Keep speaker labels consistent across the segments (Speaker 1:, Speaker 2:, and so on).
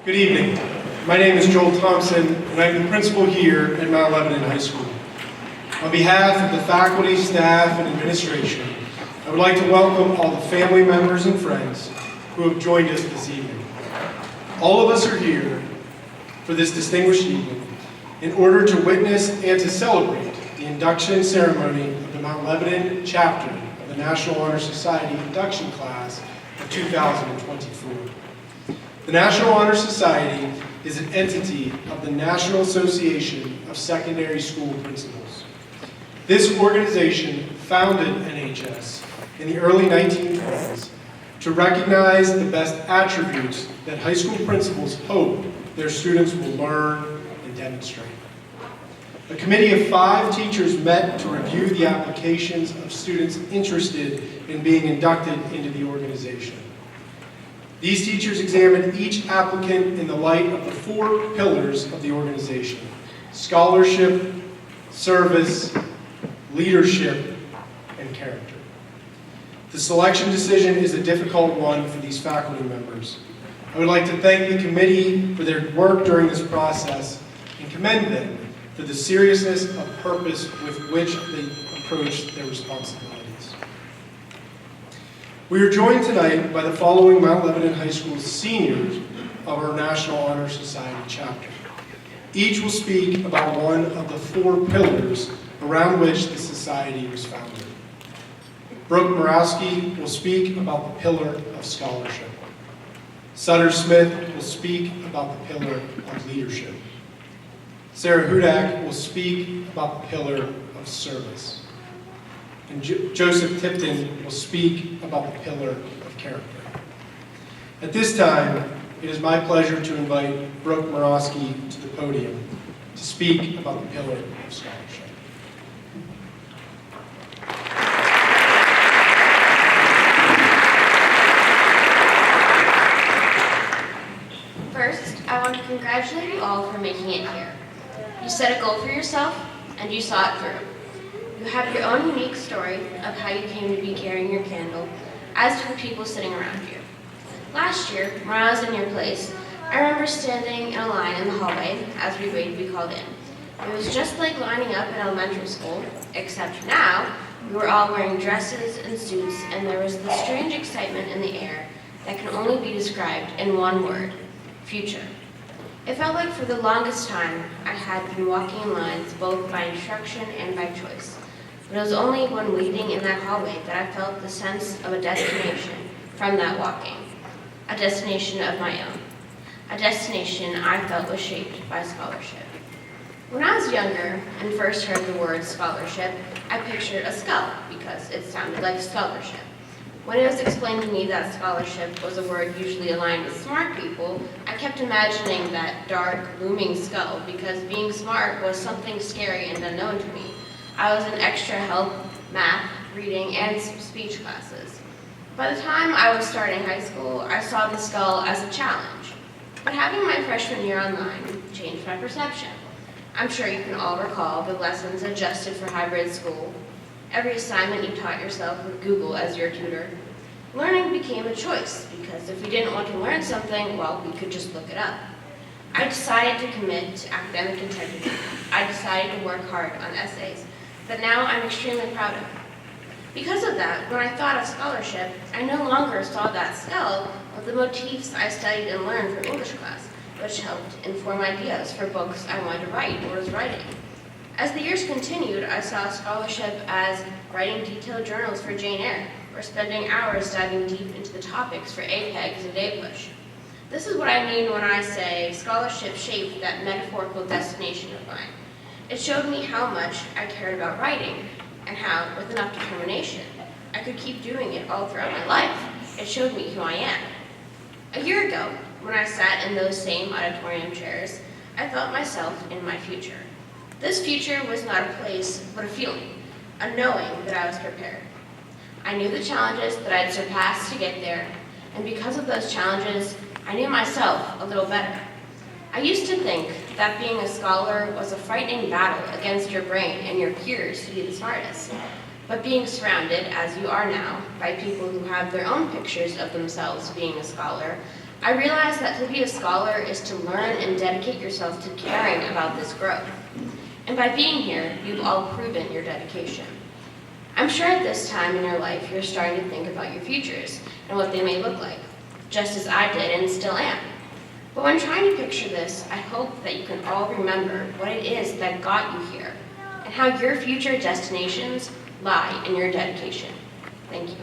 Speaker 1: Good evening. My name is Joel Thompson, and I'm the principal here at Mount Lebanon High School. On behalf of the faculty, staff, and administration, I would like to welcome all the family members and friends who have joined us this evening. All of us are here for this distinguished evening in order to witness and to celebrate the induction ceremony of the Mount Lebanon chapter of the National Honor Society induction class of 2024. The National Honor Society is an entity of the National Association of Secondary School Principals. This organization founded NHS in the early 1920s to recognize the best attributes that high school principals hope their students will learn and demonstrate. A committee of 5 teachers met to review the applications of students interested in being inducted into the organization. These teachers examined each applicant in the light of the 4 pillars of the organization: scholarship, service, leadership, and character. The selection decision is a difficult one for these faculty members. I would like to thank the committee for their work during this process and commend them for the seriousness of purpose with which they approached their responsibilities. We are joined tonight by the following Mount Lebanon High School seniors of our National Honor Society chapter. Each will speak about one of the 4 pillars around which the society was founded. Brooke Morawski will speak about the pillar of scholarship. Sutter Smith will speak about the pillar of leadership. Sarah Hudak will speak about the pillar of service. And Joseph Tipton will speak about the pillar of character. At this time, it is my pleasure to invite Brooke Morawski to the podium to speak about the pillar of scholarship.
Speaker 2: First, I want to congratulate you all for making it here. You set a goal for yourself, and you saw it through. You have your own unique story of how you came to be carrying your candle, as do the people sitting around you. Last year, when I was in your place, I remember standing in a line in the hallway as we waited to be called in. It was just like lining up in elementary school, except now we were all wearing dresses and suits, and there was this strange excitement in the air that can only be described in one word: future. It felt like for the longest time I had been walking in lines both by instruction and by choice. But it was only when waiting in that hallway that I felt the sense of a destination from that walking. A destination of my own. A destination I felt was shaped by scholarship. When I was younger and first heard the word scholarship, I pictured a skull because it sounded like scholarship. When it was explained to me that scholarship was a word usually aligned with smart people, I kept imagining that dark, looming skull because being smart was something scary and unknown to me. I was in extra help, math, reading, and speech classes. By the time I was starting high school, I saw the skull as a challenge. But having my freshman year online changed my perception. I'm sure you can all recall the lessons adjusted for hybrid school. Every assignment you taught yourself with Google as your tutor. Learning became a choice, because if we didn't want to learn something, well, we could just look it up. I decided to commit to academic integrity. I decided to work hard on essays that now I'm extremely proud of. Because of that, when I thought of scholarship, I no longer saw that skull of the motifs I studied and learned from English class, which helped inform ideas for books I wanted to write or was writing. As the years continued, I saw scholarship as writing detailed journals for Jane Eyre, or spending hours diving deep into the topics for APEGs and DayPush. This is what I mean when I say scholarship shaped that metaphorical destination of mine. It showed me how much I cared about writing, and how, with enough determination, I could keep doing it all throughout my life. It showed me who I am. A year ago, when I sat in those same auditorium chairs, I felt myself in my future. This future was not a place, but a feeling, a knowing that I was prepared. I knew the challenges that I'd surpassed to get there, and because of those challenges, I knew myself a little better. I used to think that being a scholar was a frightening battle against your brain and your peers to be the smartest. But being surrounded, as you are now, by people who have their own pictures of themselves being a scholar, I realized that to be a scholar is to learn and dedicate yourself to caring about this growth. And by being here, you've all proven your dedication. I'm sure at this time in your life, you're starting to think about your futures and what they may look like, just as I did and still am. But when trying to picture this, I hope that you can all remember what it is that got you here and how your future destinations lie in your dedication. Thank you.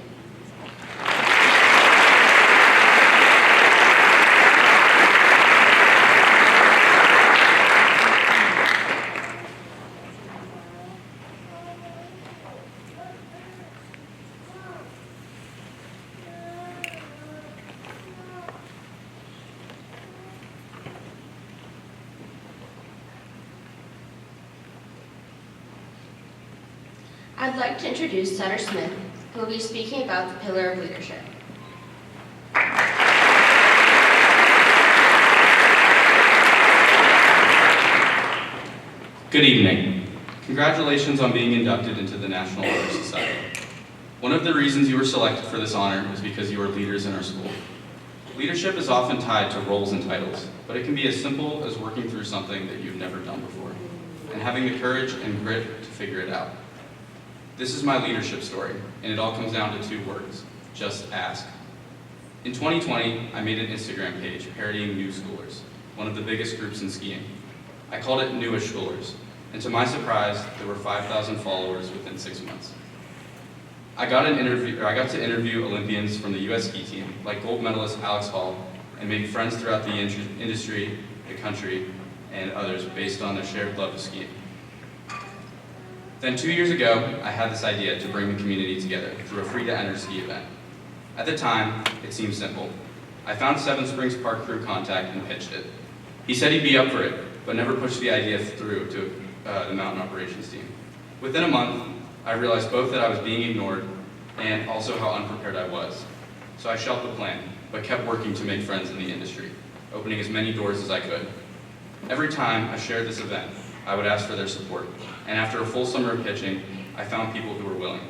Speaker 2: I'd like to introduce Sutter Smith, who will be speaking about the pillar of leadership.
Speaker 3: Good evening. Congratulations on being inducted into the National Honor Society. One of the reasons you were selected for this honor is because you are leaders in our school. Leadership is often tied to roles and titles, but it can be as simple as working through something that you've never done before and having the courage and grit to figure it out. This is my leadership story, and it all comes down to 2 words: just ask. In 2020, I made an Instagram page parodying New Schoolers, one of the biggest groups in skiing. I called it Newish Schoolers, and to my surprise, there were 5,000 followers within 6 months. I got to interview Olympians from the U.S. ski team, like gold medalist Alex Hall, and make friends throughout the industry, the country, and others based on their shared love of skiing. Then 2 years ago, I had this idea to bring the community together through a free-to-enter ski event. At the time, it seemed simple. I found Seven Springs Park crew contact and pitched it. He said he'd be up for it, but never pushed the idea through to the mountain operations team. Within a month, I realized both that I was being ignored and also how unprepared I was. So I shelved the plan, but kept working to make friends in the industry, opening as many doors as I could. Every time I shared this event, I would ask for their support, and after a full summer of pitching, I found people who were willing.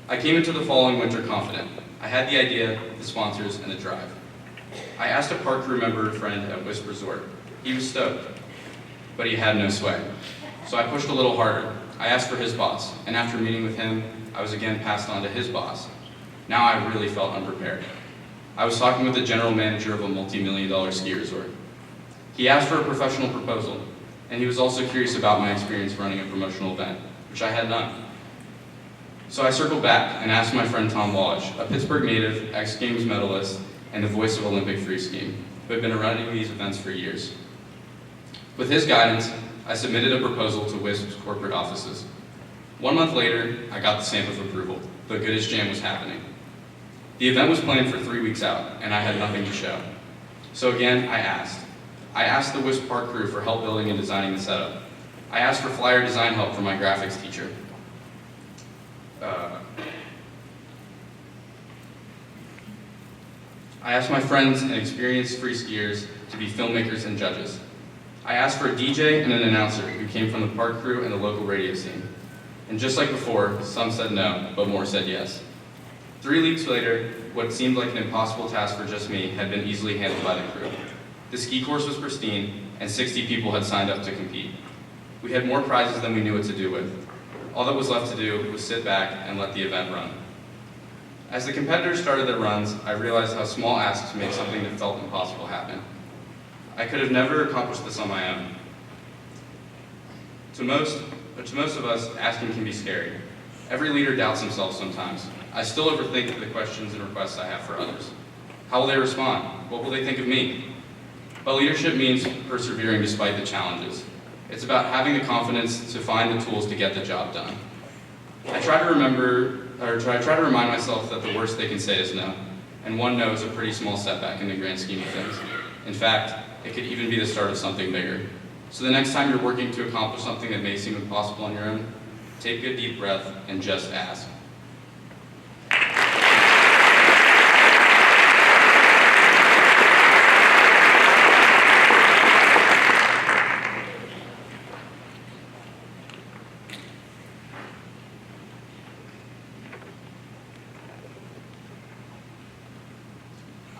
Speaker 3: I came into the following winter confident. I had the idea, the sponsors, and the drive. I asked a park crew member friend at Wisp Resort. He was stoked, but he had no sway. So I pushed a little harder. I asked for his boss, and after meeting with him, I was again passed on to his boss. Now I really felt unprepared. I was talking with the general manager of a multi-million-dollar ski resort. He asked for a professional proposal, and he was also curious about my experience running a promotional event, which I had none. So I circled back and asked my friend Tom Walsh, a Pittsburgh native, X Games medalist, and the voice of Olympic free skiing, who had been running these events for years. With his guidance, I submitted a proposal to WISP's corporate offices. 1 month later, I got the stamp of approval. The Goodish Jam was happening. The event was planned for 3 weeks out, and I had nothing to show. So again, I asked. I asked the WISP park crew for help building and designing the setup. I asked for flyer design help from my graphics teacher. I asked my friends and experienced free skiers to be filmmakers and judges. I asked for a DJ and an announcer who came from the park crew and the local radio scene. And just like before, some said no, but more said yes. 3 weeks later, what seemed like an impossible task for just me had been easily handled by the crew. The ski course was pristine, and 60 people had signed up to compete. We had more prizes than we knew what to do with. All that was left to do was sit back and let the event run. As the competitors started their runs, I realized how small asks make something that felt impossible happen. I could have never accomplished this on my own. To most of us, asking can be scary. Every leader doubts himself sometimes. I still overthink the questions and requests I have for others. How will they respond? What will they think of me? But leadership means persevering despite the challenges. It's about having the confidence to find the tools to get the job done. I try to remind myself that the worst they can say is no, and one no is a pretty small setback in the grand scheme of things. In fact, it could even be the start of something bigger. So the next time you're working to accomplish something that may seem impossible on your own, take a deep breath and just ask.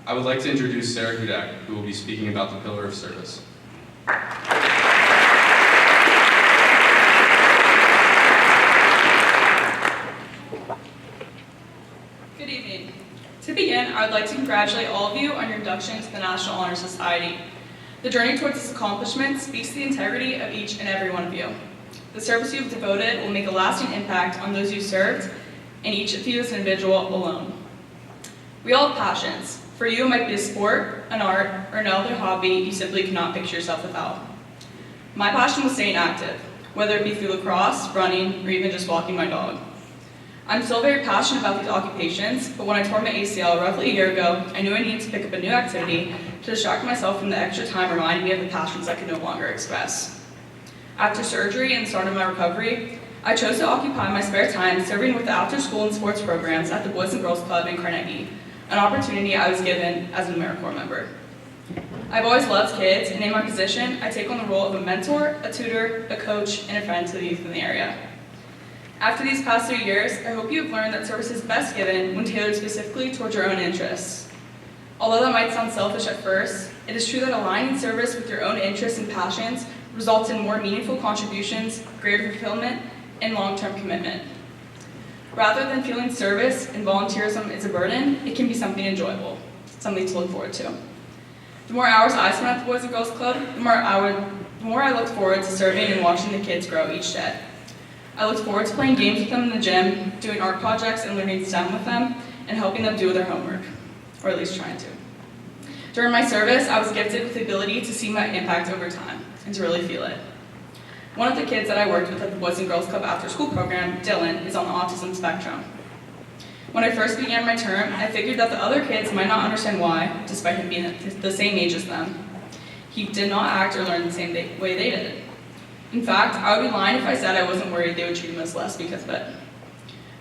Speaker 3: I would like to introduce Sarah Hudak, who will be speaking about the Pillar of Service.
Speaker 4: Good evening. To begin, I would like to congratulate all of you on your induction to the National Honor Society. The journey towards this accomplishment speaks to the integrity of each and every one of you. The service you have devoted will make a lasting impact on those you served, and each of you as an individual alone. We all have passions. For you, it might be a sport, an art, or no other hobby you simply cannot picture yourself without. My passion was staying active, whether it be through lacrosse, running, or even just walking my dog. I'm still very passionate about these occupations, but when I tore my ACL roughly a year ago, I knew I needed to pick up a new activity to distract myself from the extra time reminding me of the passions I could no longer express. After surgery and the start of my recovery, I chose to occupy my spare time serving with the after-school and sports programs at the Boys and Girls Club in Carnegie, an opportunity I was given as an AmeriCorps member. I've always loved kids, and in my position, I take on the role of a mentor, a tutor, a coach, and a friend to the youth in the area. After these past 3 years, I hope you have learned that service is best given when tailored specifically towards your own interests. Although that might sound selfish at first, it is true that aligning service with your own interests and passions results in more meaningful contributions, greater fulfillment, and long-term commitment. Rather than feeling service and volunteerism is a burden, it can be something enjoyable, something to look forward to. The more hours I spent at the Boys and Girls Club, the more I looked forward to serving and watching the kids grow each day. I looked forward to playing games with them in the gym, doing art projects and learning STEM with them, and helping them do their homework, or at least trying to. During my service, I was gifted with the ability to see my impact over time, and to really feel it. One of the kids that I worked with at the Boys and Girls Club after school program, Dylan, is on the autism spectrum. When I first began my term, I figured that the other kids might not understand why, despite him being the same age as them. He did not act or learn the same way they did. In fact, I would be lying if I said I wasn't worried they would treat him as less because of it.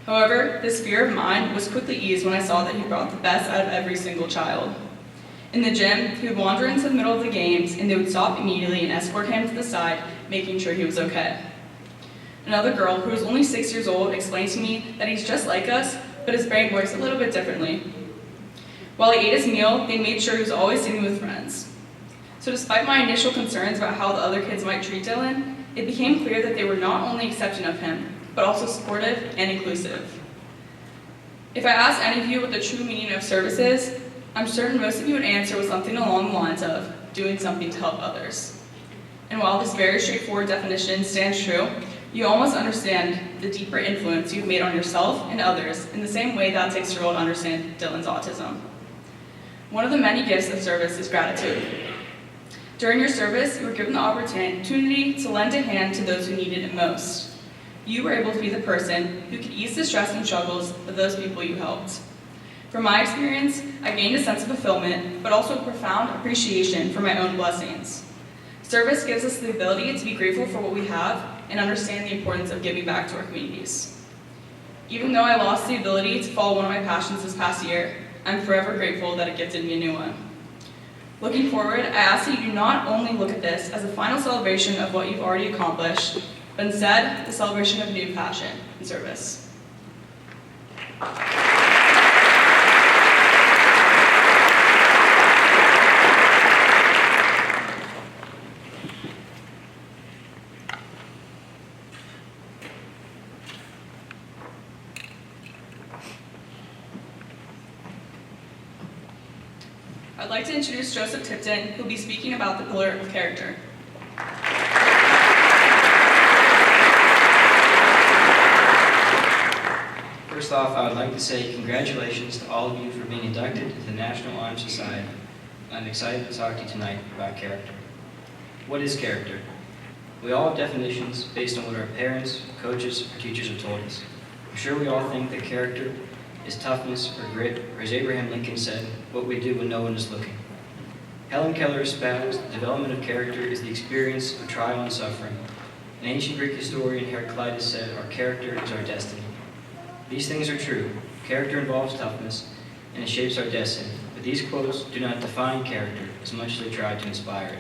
Speaker 4: However, this fear of mine was quickly eased when I saw that he brought the best out of every single child. In the gym, he would wander into the middle of the games, and they would stop immediately and escort him to the side, making sure he was okay. Another girl, who was only 6 years old, explained to me that he's just like us, but his brain works a little bit differently. While he ate his meal, they made sure he was always sitting with friends. So despite my initial concerns about how the other kids might treat Dylan, it became clear that they were not only accepting of him, but also supportive and inclusive. If I asked any of you what the true meaning of service is, I'm certain most of you would answer with something along the lines of doing something to help others. And while this very straightforward definition stands true, you almost understand the deeper influence you've made on yourself and others in the same way that 6-year-old understands Dylan's autism. One of the many gifts of service is gratitude. During your service, you were given the opportunity to lend a hand to those who needed it most. You were able to be the person who could ease the stress and struggles of those people you helped. From my experience, I gained a sense of fulfillment, but also a profound appreciation for my own blessings. Service gives us the ability to be grateful for what we have and understand the importance of giving back to our communities. Even though I lost the ability to follow one of my passions this past year, I'm forever grateful that it gifted me a new one. Looking forward, I ask that you do not only look at this as a final celebration of what you've already accomplished, but instead, the celebration of a new passion and service. I'd like to introduce Joseph Tipton, who will be speaking about the pillar of character.
Speaker 5: First off, I would like to say congratulations to all of you for being inducted to the National Honor Society. I'm excited to talk to you tonight about character. What is character? We all have definitions based on what our parents, coaches, or teachers have told us. I'm sure we all think that character is toughness or grit, or as Abraham Lincoln said, what we do when no one is looking. Helen Keller espoused the development of character is the experience of trial and suffering. An ancient Greek historian, Heraclitus, said, our character is our destiny. These things are true. Character involves toughness, and it shapes our destiny. But these quotes do not define character as much as they try to inspire it.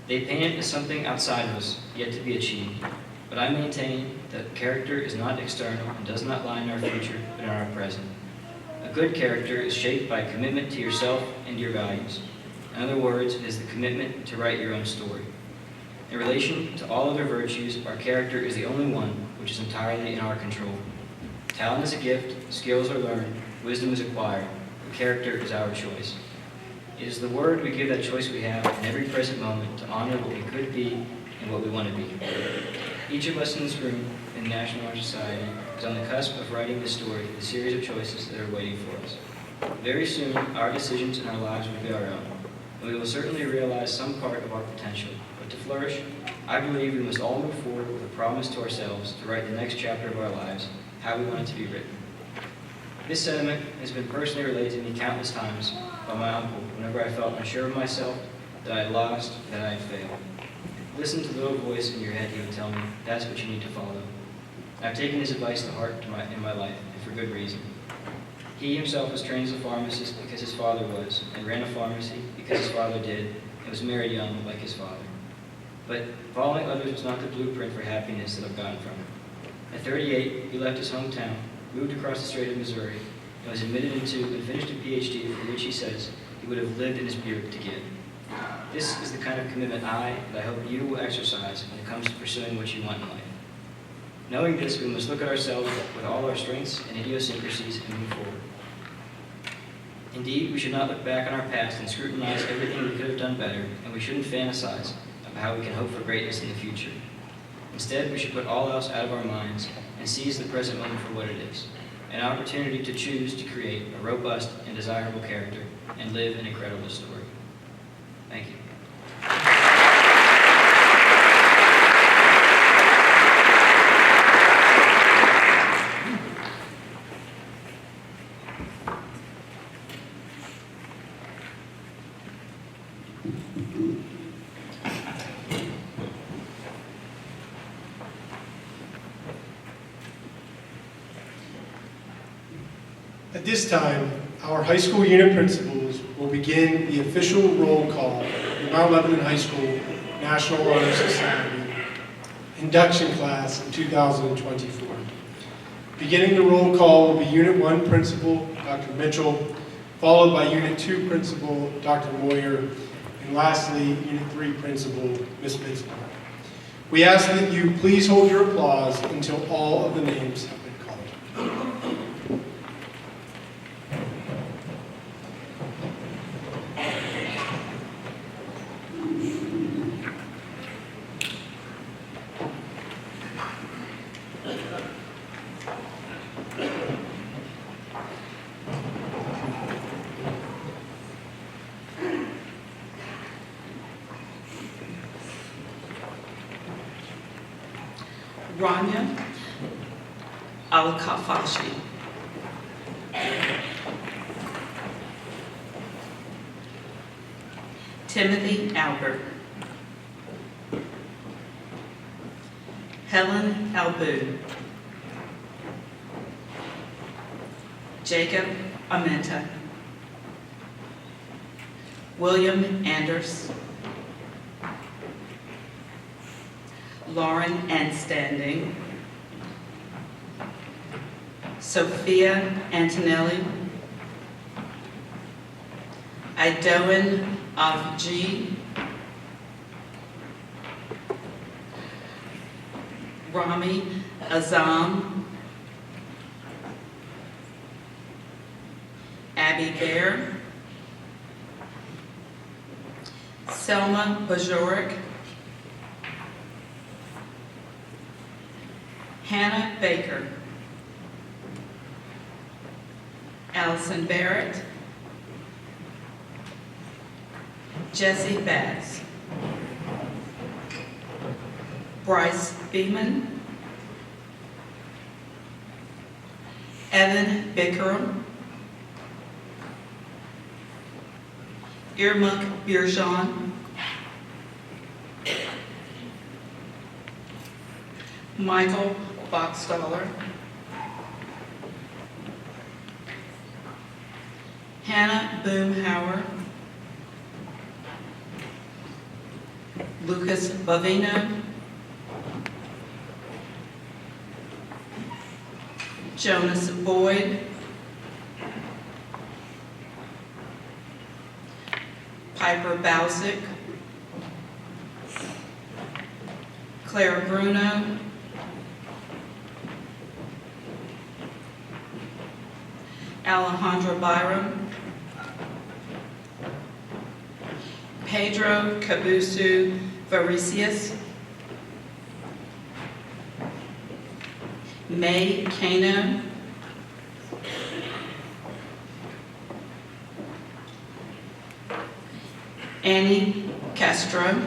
Speaker 5: They paint it as something outside of us, yet to be achieved. But I maintain that character is not external and does not lie in our future, but in our present. A good character is shaped by commitment to yourself and your values. In other words, it is the commitment to write your own story. In relation to all other virtues, our character is the only one which is entirely in our control. Talent is a gift, skills are learned, wisdom is acquired. The character is our choice. It is the word we give that choice we have in every present moment to honor what we could be and what we want to be. Each of us in this room in the National Honor Society is on the cusp of writing the story, the series of choices that are waiting for us. Very soon, our decisions and our lives will be our own, and we will certainly realize some part of our potential. But to flourish, I believe we must all move forward with a promise to ourselves to write the next chapter of our lives, how we want it to be written. This sentiment has been personally relayed to me countless times by my uncle whenever I felt unsure of myself, that I had lost, that I had failed. Listen to the little voice in your head, he would tell me, that's what you need to follow. I've taken his advice to heart in my life, and for good reason. He himself was trained as a pharmacist because his father was, and ran a pharmacy because his father did, and was married young like his father. But following others was not the blueprint for happiness that I've gotten from him. At 38, he left his hometown, moved across the Strait of Missouri, and was admitted into and finished a PhD for which he says he would have lived in his beard to give. This is the kind of commitment that I hope you will exercise when it comes to pursuing what you want in life. Knowing this, we must look at ourselves with all our strengths and idiosyncrasies and move forward. Indeed, we should not look back on our past and scrutinize everything we could have done better, and we shouldn't fantasize about how we can hope for greatness in the future. Instead, we should put all else out of our minds and seize the present moment for what it is, an opportunity to choose to create a robust and desirable character and live an incredible story. Thank you.
Speaker 1: At this time, our high school unit principals will begin the official roll call for the Mount Lebanon High School National Honor Society induction class in 2024. Beginning the roll call will be Unit 1 Principal, Dr. Mitchell, followed by Unit 2 Principal, Dr. Moyer, and lastly, Unit 3 Principal, Ms. Bismarck. We ask that you please hold your applause until all of the names have been called.
Speaker 6: Rania Al-Kafashi. Timothy Albert. Helen Albu. Jacob Amenta. William Anders. Lauren Anstanding. Sophia Antonelli. Idoan Afji. Rami Azam. Abby Bear. Selma Bajoric. Hannah Baker. Allison Barrett. Jesse Bass. Bryce Beeman. Evan Bickerham. Irmak Birjan. Michael Boxstaller. Hannah Boomhauer. Lucas Bavino. Jonas Boyd. Piper Bausick, Clara Bruno, Alejandra Byram, Pedro Cabusu Varicius, May Cano, Annie Castro,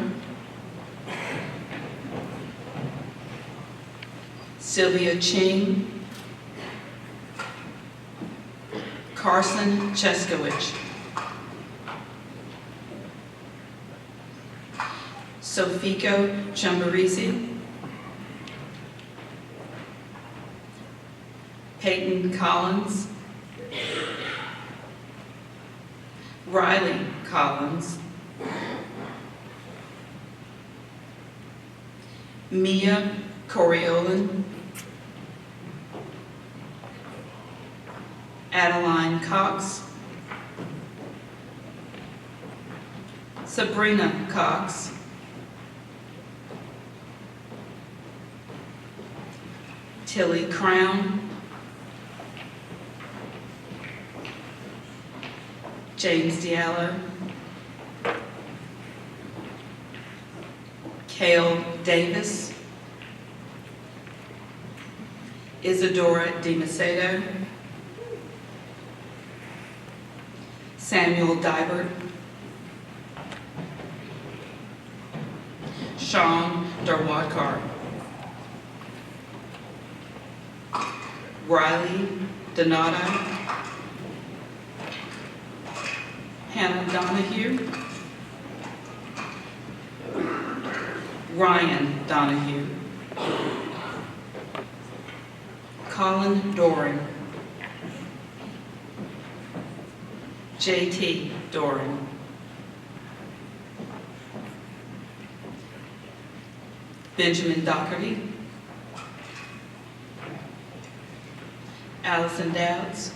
Speaker 6: Sylvia Ching, Carson Cheskowich, Sofiko Chambarisi, Peyton Collins, Riley Collins, Mia Coriolan, Adeline Cox, Sabrina Cox, Tilly Crown, James Diallo, Cale Davis, Isadora DiMacedo, Samuel Dibert, Sean Darwadkar, Riley Donato, Hannah Donahue, Ryan Donahue, Colin Doran, J.T. Doran, Benjamin Doherty, Allison Dowds,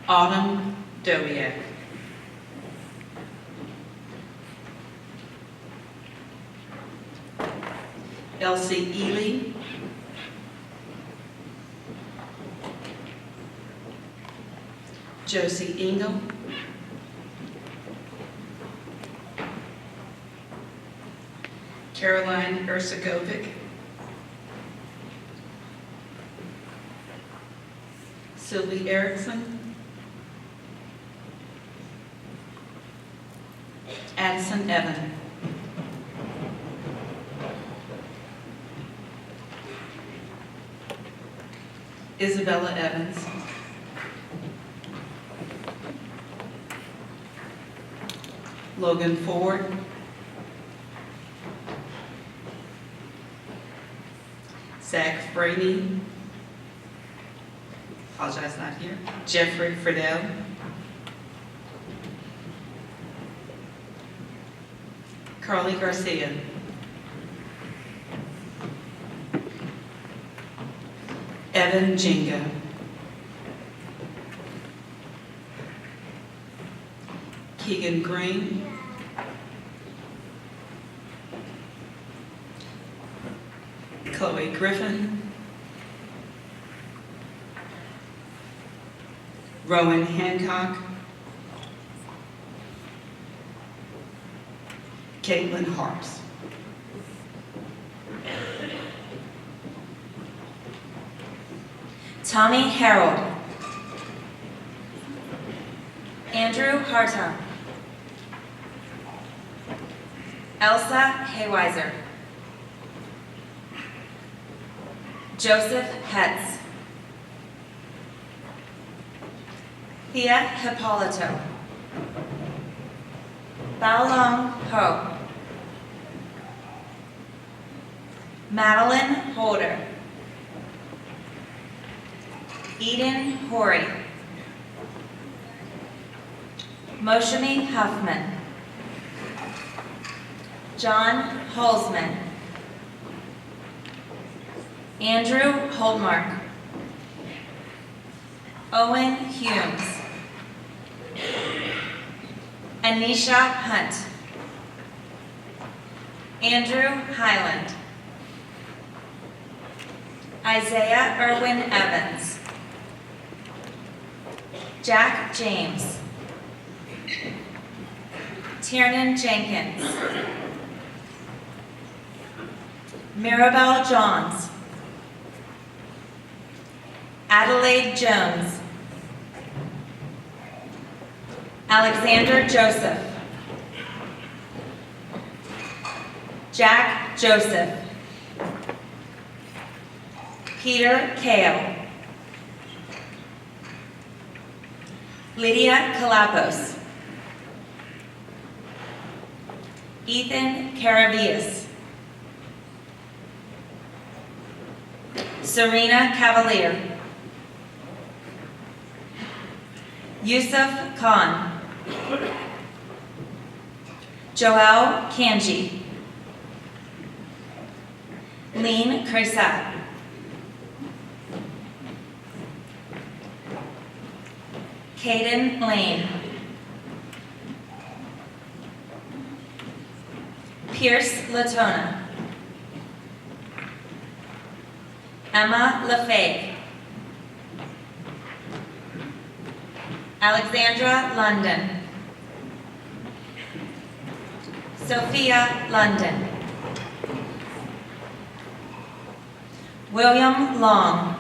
Speaker 6: Autumn Dobiak, Elsie Ely, Josie Engel, Caroline Ursagovic, Sylvie Erickson, Addison Evan, Isabella Evans, Logan Ford, Zach Franey, apologize, not here, Jeffrey Friedel, Carly Garcia, Evan Jingo, Keegan Green, Chloe Griffin, Rowan Hancock, Caitlin Harps.
Speaker 7: Tommy Harold, Andrew Hartung, Elsa Haywiser, Joseph Hetz, Thea Hippolito, Baolong Ho, Madeline Holder, Eden Horry, Moshami Huffman, John Holzman, Andrew Holdmark, Owen Humes. Anisha Hunt. Andrew Highland. Isaiah Irwin Evans. Jack James. Tiernan Jenkins. Mirabelle Johns. Adelaide Jones. Alexander Joseph. Jack Joseph. Peter Kale. Lydia Kalapos. Ethan Caravias. Serena Cavalier. Yusuf Khan. Joel Kanji. Lean Cresat. Caden Lane. Pierce Latona. Emma LaFave. Alexandra London. Sophia London. William Long.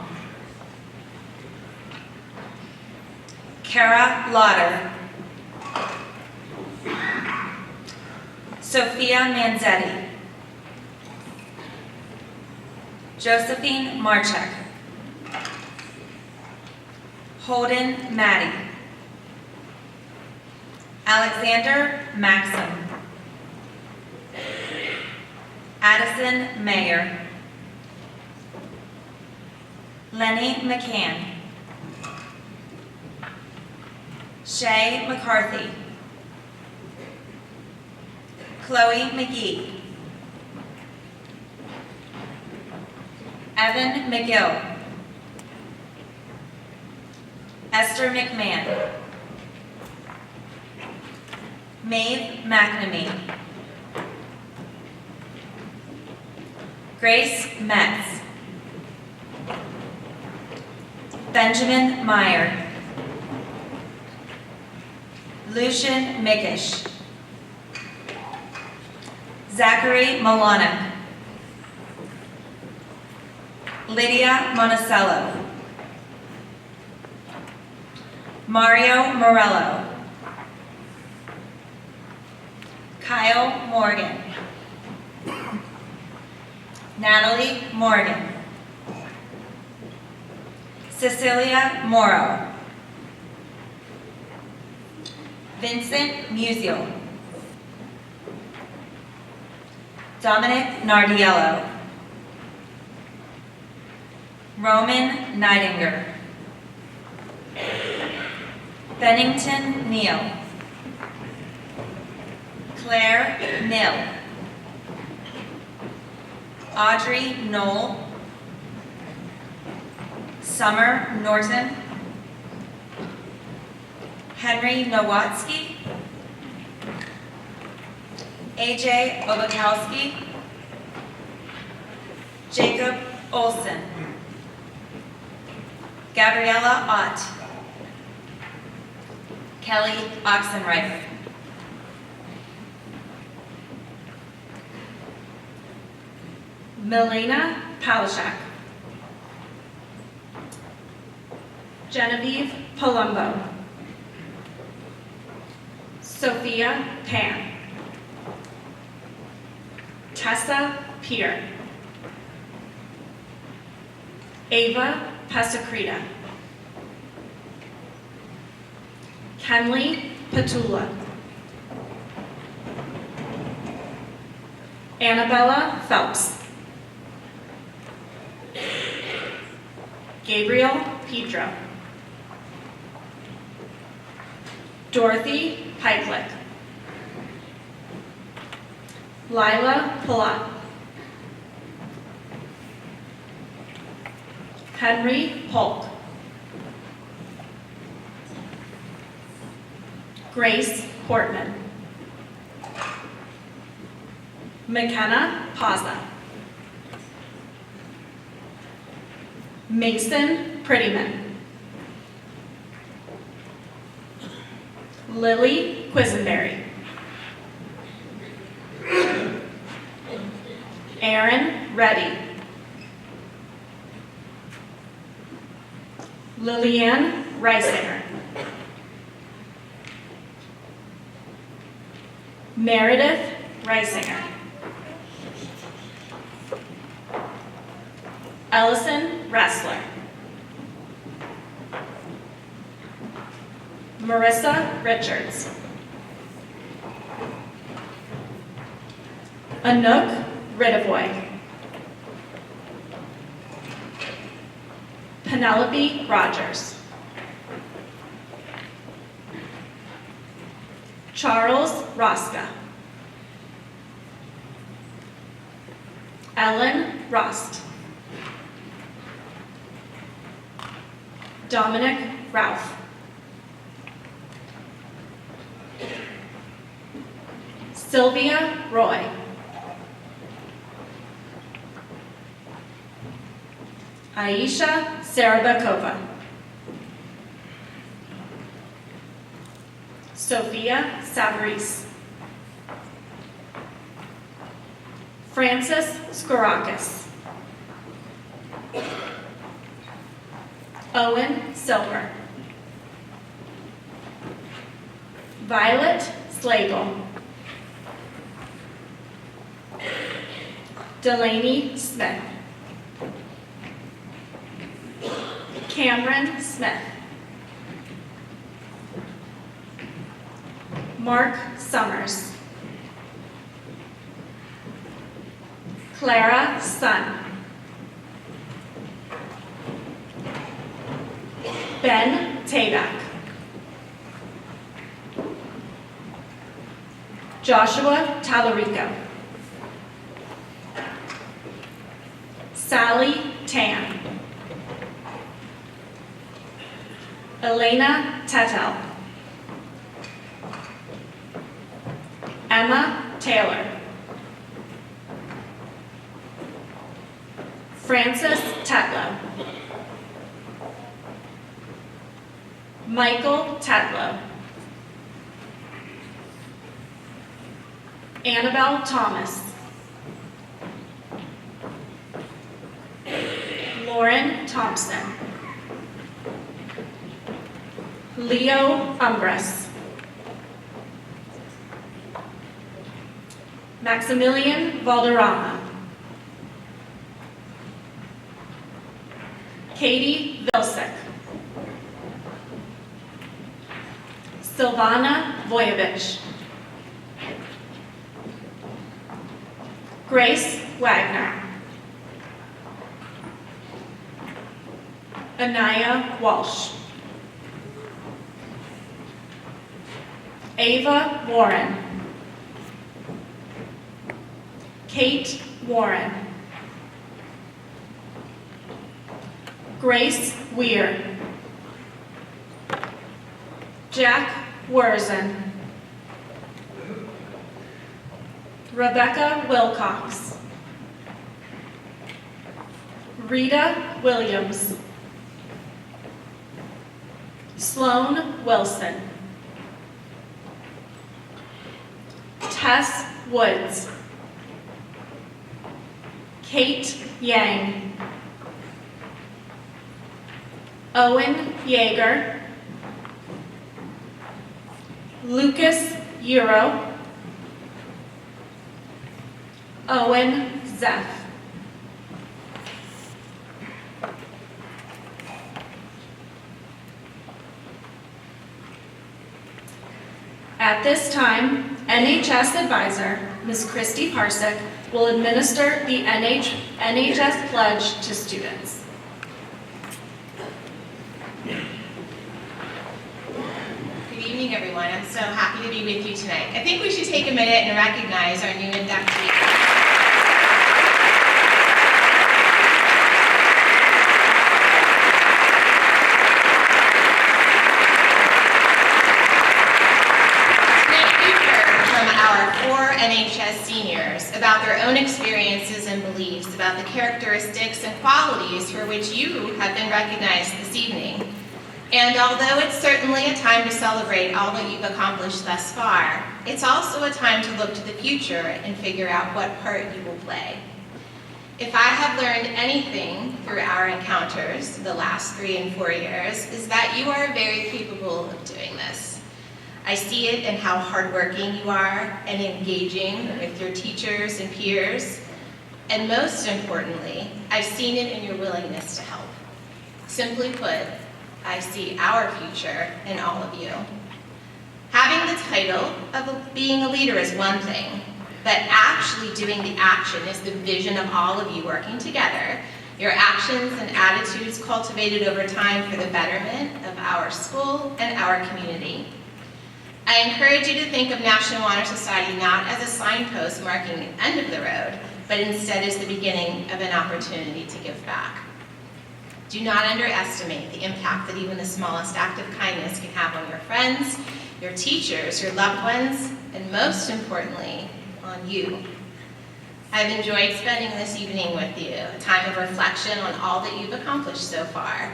Speaker 7: Kara Lauder. Sophia Manzetti. Josephine Marchek. Holden Maddie. Alexander Maxim. Addison Mayer. Lenny McCann. Shay McCarthy. Chloe McGee. Evan McGill. Esther McMahon. Maeve McNamee. Grace Metz. Benjamin Meyer. Lucian Mickish. Zachary Milano. Lydia Monticello. Mario Morello. Kyle Morgan. Natalie Morgan. Cecilia Morrow. Vincent Musial. Dominic Nardiello. Roman Neidinger. Bennington Neal. Claire Nill. Audrey Knoll. Summer Norton. Henry Nowatsky. AJ Obakowski. Jacob Olson. Gabriella Ott. Kelly Oxenreifer.
Speaker 8: Milena Palashak. Genevieve Palumbo. Sophia Pan. Tessa Peter. Ava Pasakrita. Kenley Petula. Annabella Phelps. Gabriel Pedro. Dorothy Pikelet. Lila Palat. Henry Polk. Grace Portman. McKenna Paza. Mason Prettyman. Lily Quisenberry. Aaron Reddy. Lillian Reisinger. Meredith Reisinger. Ellison Ressler. Marissa Richards. Anouk Ridavoy. Penelope Rogers. Charles Rosca. Ellen Rost. Dominic Ralph. Sylvia Roy. Aisha Sarabakova. Sophia Savarese. Francis Skorakis. Owen Silver. Violet Slagle. Delaney Smith. Cameron Smith. Mark Summers. Clara Sun. Ben Tabak. Joshua Talarico. Sally Tan. Elena Tetel. Emma Taylor. Francis Tetlow. Michael Tetlow. Annabelle Thomas. Lauren Thompson. Leo Umbras. Maximilian Valderrama. Katie Vilsick. Silvana Voyevich. Grace Wagner. Anaya Walsh. Ava Warren. Kate Warren. Grace Weir. Jack Werzen. Rebecca Wilcox. Rita Williams. Sloan Wilson. Tess Woods. Kate Yang. Owen Yeager. Lucas Euro. Owen Zeff. At this time, NHS advisor, Ms. Christy Parsick, will administer the NHS pledge to students.
Speaker 9: Good evening, everyone. I'm so happy to be with you tonight. I think we should take a minute and recognize our new inductee. NHS seniors about their own experiences and beliefs about the characteristics and qualities for which you have been recognized this evening. And although it's certainly a time to celebrate all that you've accomplished thus far, it's also a time to look to the future and figure out what part you will play. If I have learned anything through our encounters the last 3 and 4 years, is that you are very capable of doing this. I see it in how hardworking you are and engaging with your teachers and peers. And most importantly, I've seen it in your willingness to help. Simply put, I see our future in all of you. Having the title of being a leader is one thing, but actually doing the action is the vision of all of you working together, your actions and attitudes cultivated over time for the betterment of our school and our community. I encourage you to think of National Honor Society not as a signpost marking the end of the road, but instead as the beginning of an opportunity to give back. Do not underestimate the impact that even the smallest act of kindness can have on your friends, your teachers, your loved ones, and most importantly, on you. I've enjoyed spending this evening with you, a time of reflection on all that you've accomplished so far.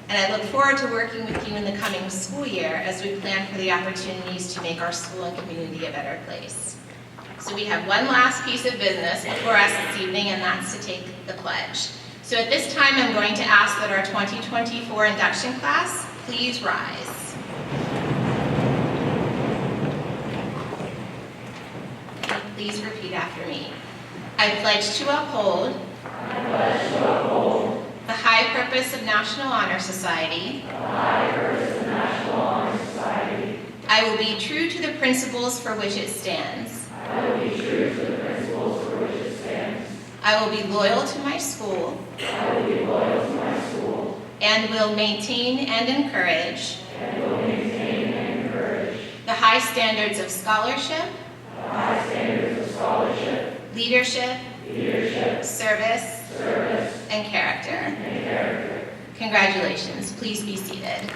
Speaker 9: And I look forward to working with you in the coming school year as we plan for the opportunities to make our school and community a better place. So we have one last piece of business before us this evening, and that's to take the pledge. So at this time, I'm going to ask that our 2024 induction class please rise. Please repeat after me. I pledge to uphold the high purpose of National Honor Society. I will be true to the principles for which it stands. I will be loyal to my school. And will maintain and encourage the high standards of scholarship, leadership, service, and character. Congratulations. Please be seated.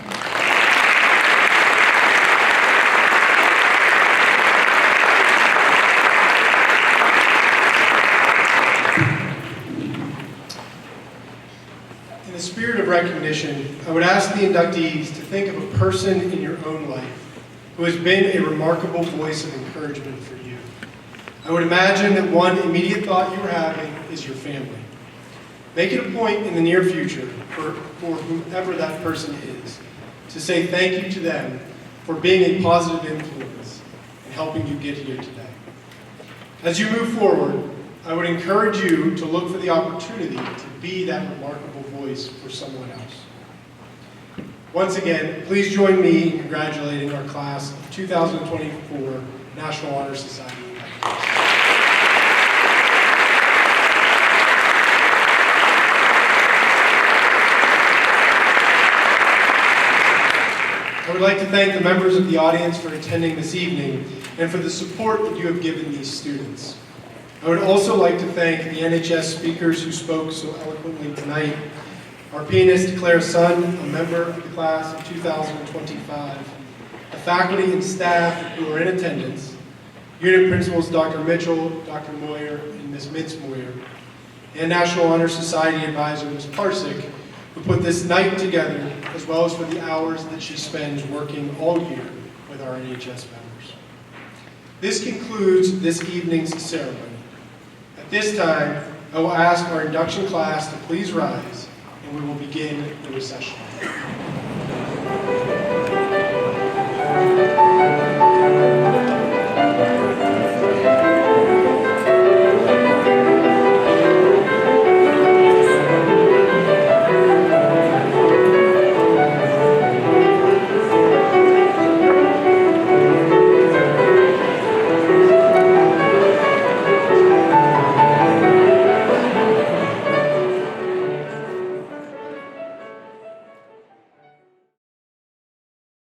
Speaker 1: In the spirit of recognition, I would ask the inductees to think of a person in your own life who has been a remarkable voice of encouragement for you. I would imagine that one immediate thought you are having is your family. Make it a point in the near future, for whomever that person is, to say thank you to them for being a positive influence and helping you get here today. As you move forward, I would encourage you to look for the opportunity to be that remarkable voice for someone else. Once again, please join me in congratulating our class of 2024 National Honor Society. I would like to thank the members of the audience for attending this evening and for the support that you have given these students. I would also like to thank the NHS speakers who spoke so eloquently tonight, our pianist Claire Sun, a member of the class of 2025, the faculty and staff who are in attendance, unit principals Dr. Mitchell, Dr. Moyer, and Ms. Mintz-Moyer, and National Honor Society advisor Ms. Parsick, who put this night together, as well as for the hours that she spends working all year with our NHS members. This concludes this evening's ceremony. At this time, I will ask our induction class to please rise, and we will begin the recession.